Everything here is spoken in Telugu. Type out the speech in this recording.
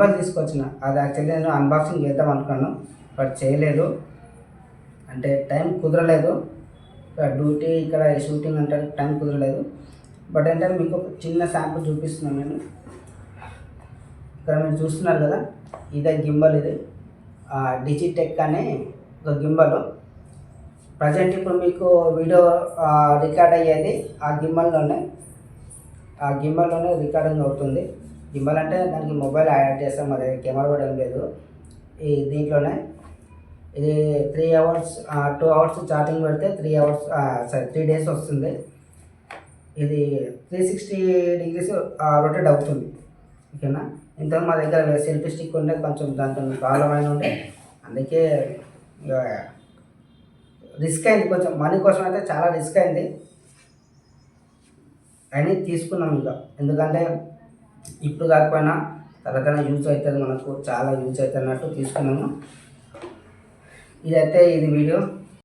గింబల్ తీసుకొచ్చిన. అది యాక్చువల్లీ నేను అన్బాక్సింగ్ చేద్దాం అనుకున్నాను, బట్ చేయలేదు. అంటే టైం కుదరలేదు. డ్యూటీ ఇక్కడ షూటింగ్ అంటే టైం కుదరలేదు. బట్ ఏంటంటే మీకు ఒక చిన్న శాంపుల్ చూపిస్తున్నాను నేను. ఇక్కడ మీరు చూస్తున్నారు కదా, ఇదే గింబల్. ఇది డిజిటెక్ అనే ఒక గింబల్. ప్రజెంట్ ఇప్పుడు మీకు వీడియో రికార్డ్ అయ్యేది ఆ గింబల్లోనే రికార్డింగ్ అవుతుంది. గింబల్ అంటే దానికి మొబైల్ యాడ్ చేస్తాం, మరి కెమెరా కూడా ఏం లేదు. దీంట్లోనే ఇది 3 hours 2 hours ఛార్జింగ్ పెడితే 3 days వస్తుంది. ఇది 360 degrees రొటేట్ అవుతుంది. ఓకేనా. ఇంత మా దగ్గర సెల్ఫీ స్టిక్ ఉండే కొంచెం దాంతో ప్రాబ్లం అయిన ఉండే, అందుకే రిస్క్ అయింది. కొంచెం మనీ కోసం అయితే చాలా రిస్క్ అయింది, అని తీసుకున్నాం ఇక. ఎందుకంటే ఇప్పుడు కాకపోయినా తర్వాత యూజ్ అవుతుంది, మనకు చాలా యూజ్ అవుతుంది అన్నట్టు తీసుకున్నాము. ఇది వీడియో.